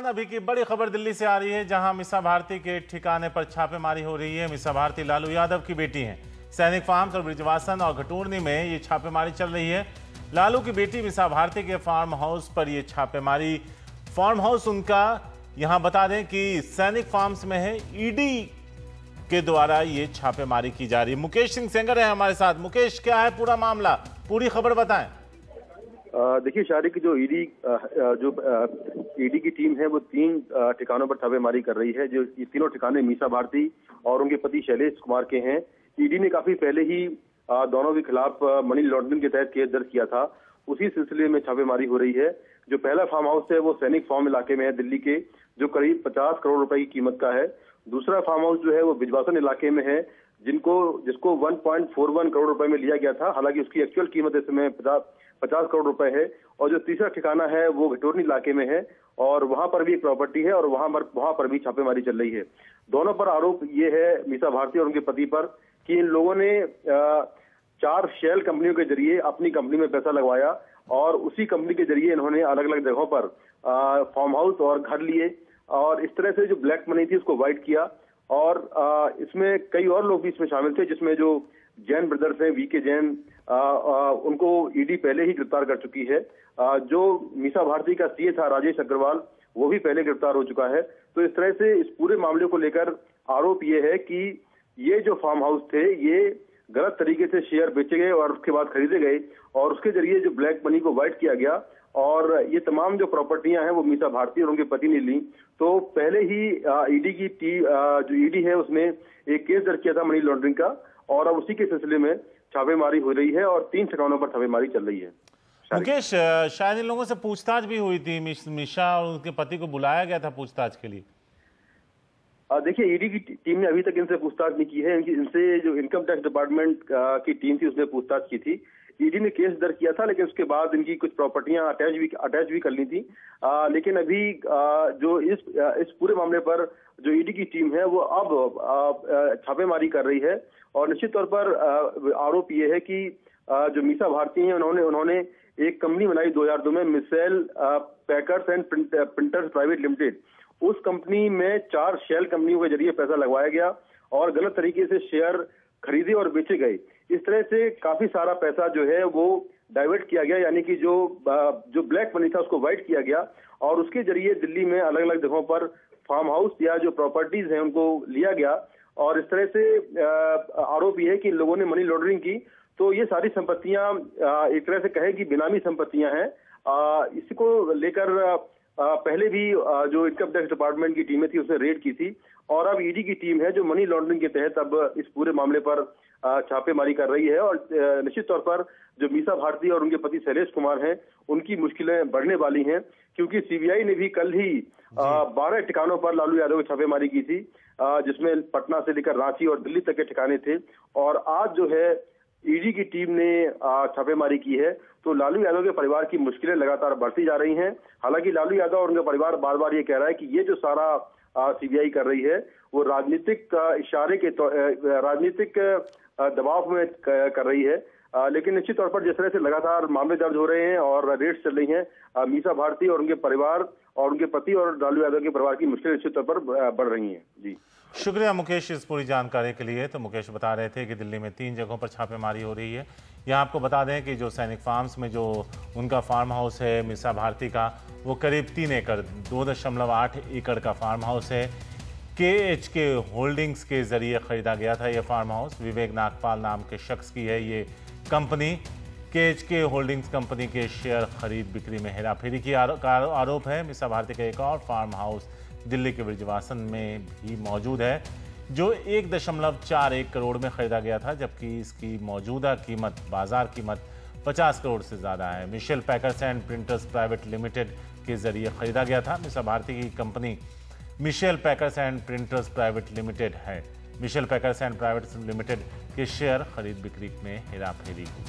अभी की बड़ी खबर दिल्ली से आ रही है, जहां मिसा भारती के ठिकाने पर छापेमारी हो रही है। मिसा भारती लालू यादव की बेटी हैं। सैनिक फार्म्स और ब्रिजवासन और घटूरनी में ये छापेमारी चल रही है। लालू की बेटी मिसा भारती के फार्म हाउस पर ये छापेमारी। फार्म हाउस उनका, यहां बता दें कि सैनिक फार्म्स में है। ईडी के द्वारा ये छापेमारी की जा रही है। मुकेश सिंह सेंगर है हमारे साथ। मुकेश, क्या है पूरा मामला, पूरी खबर बताएं। देखिए शारिक, जो ईडी की टीम है वो 3 ठिकानों पर छापेमारी कर रही है। जो ये तीनों ठिकाने मिसा भारती और उनके पति शैलेश कुमार के हैं। ईडी ने काफी पहले ही दोनों के खिलाफ मनी लॉन्ड्रिंग के तहत केस दर्ज किया था। उसी सिलसिले में छापेमारी हो रही है। जो पहला फार्म हाउस है वो सैनिक फार्म इलाके में है दिल्ली के, जो करीब 50 करोड़ रुपए की कीमत का है। दूसरा फार्म हाउस जो है वो ब्रिजवासन इलाके में है, जिसको 1.41 करोड़ रुपए में लिया गया था। हालांकि उसकी एक्चुअल कीमत इस समय 50 करोड़ रुपए है। और जो तीसरा ठिकाना है वो घटूरनी इलाके में है, और वहां पर भी एक प्रॉपर्टी है, और वहां पर भी छापेमारी चल रही है। दोनों पर आरोप ये है, मिसा भारती और उनके पति पर, कि इन लोगों ने 4 शेल कंपनियों के जरिए अपनी कंपनी में पैसा लगवाया, और उसी कंपनी के जरिए इन्होंने अलग अलग जगहों पर फार्म हाउस और घर लिए, और इस तरह से जो ब्लैक मनी थी उसको व्हाइट किया। और इसमें कई और लोग भी इसमें शामिल थे, जिसमें जो जैन ब्रदर्स हैं, वीके जैन, उनको ईडी पहले ही गिरफ्तार कर चुकी है। जो मिसा भारती का सीए था राजेश अग्रवाल, वो भी पहले गिरफ्तार हो चुका है। तो इस तरह से इस पूरे मामले को लेकर आरोप ये है कि ये जो फार्म हाउस थे ये गलत तरीके से शेयर बेचे गए और उसके बाद खरीदे गए, और उसके जरिए जो ब्लैक मनी को व्हाइट किया गया, और ये तमाम जो प्रॉपर्टियां हैं वो मिसा भारती और उनके पति ने ली। तो पहले ही जो ईडी है उसने एक केस दर्ज किया था मनी लॉन्ड्रिंग का, और अब उसी के सिलसिले में छापेमारी हो रही है और 3 ठिकानों पर छापेमारी चल रही है। मुकेश, शायद इन लोगों से पूछताछ भी हुई थी। मिशा और उनके पति को बुलाया गया था पूछताछ के लिए। देखिए, ईडी की टीम ने अभी तक इनसे पूछताछ नहीं की है। इनसे जो इनकम टैक्स डिपार्टमेंट की टीम थी उसने पूछताछ की थी। ईडी ने केस दर्ज किया था, लेकिन उसके बाद इनकी कुछ प्रॉपर्टियां अटैच भी कर ली थी। लेकिन अभी जो इस पूरे मामले पर जो ईडी की टीम है वो अब छापेमारी कर रही है। और निश्चित तौर पर आरोप ये है कि जो मिसा भारती हैं उन्होंने एक कंपनी बनाई 2002 में, Mitchell packers and printers private limited. उस कंपनी में 4 शेल कंपनियों के जरिए पैसा लगवाया गया और गलत तरीके से शेयर खरीदे और बेचे गए। इस तरह से काफी सारा पैसा जो है वो डाइवर्ट किया गया, यानी कि जो ब्लैक मनी था उसको व्हाइट किया गया, और उसके जरिए दिल्ली में अलग अलग जगहों पर फार्म हाउस या जो प्रॉपर्टीज हैं उनको लिया गया। और इस तरह से आरोप यह है कि इन लोगों ने मनी लॉन्ड्रिंग की। तो ये सारी संपत्तियां एक तरह से कहे कि बेनामी संपत्तियां हैं। इसको लेकर पहले भी जो इनकम टैक्स डिपार्टमेंट की टीमें थी उसने रेड की थी, और अब ईडी की टीम है जो मनी लॉन्ड्रिंग के तहत अब इस पूरे मामले पर छापेमारी कर रही है। और निश्चित तौर पर जो मिसा भारती और उनके पति शैलेश कुमार हैं उनकी मुश्किलें बढ़ने वाली हैं, क्योंकि सीबीआई ने भी कल ही 12 ठिकानों पर लालू यादव की छापेमारी की थी, जिसमें पटना से लेकर रांची और दिल्ली तक के ठिकाने थे। और आज जो है ईडी की टीम ने छापेमारी की है। तो लालू यादव के परिवार की मुश्किलें लगातार बढ़ती जा रही हैं। हालांकि लालू यादव और उनका परिवार बार बार ये कह रहा है कि ये जो सारा सीबीआई कर रही है वो राजनीतिक इशारे के राजनीतिक दबाव में कर रही है। लेकिन निश्चित तौर पर जिस तरह से लगातार मामले दर्ज हो रहे हैं और रेड्स चल रही हैं, मिसा भारती और उनके परिवार और उनके पति और लालू यादव के परिवार की मुश्किलें निश्चित तौर पर बढ़ रही हैं। जी, शुक्रिया मुकेश इस पूरी जानकारी के लिए। तो मुकेश बता रहे थे कि दिल्ली में 3 जगहों पर छापेमारी हो रही है। यहाँ आपको बता दें कि जो सैनिक फार्म्स में जो उनका फार्म हाउस है मिसा भारती का, वो करीब 3 एकड़ 2.8 एकड़ का फार्म हाउस है। KHK होल्डिंग्स के जरिए खरीदा गया था यह फार्म हाउस। विवेक नागपाल नाम के शख्स की है ये कंपनी। KHK होल्डिंग्स कंपनी के शेयर खरीद बिक्री में हेराफेरी की आरोप है। मिसा भारती का एक और फार्म हाउस दिल्ली के ब्रिजवासन में भी मौजूद है, जो 1.41 करोड़ में खरीदा गया था, जबकि इसकी मौजूदा कीमत, बाजार कीमत 50 करोड़ से ज़्यादा है। Michel packers and printers private limited के जरिए खरीदा गया था। मिसा भारती की कंपनी Michel packers and printers private limited है। Michel packers and private limited के शेयर खरीद बिक्री में हेराफेरी हुई।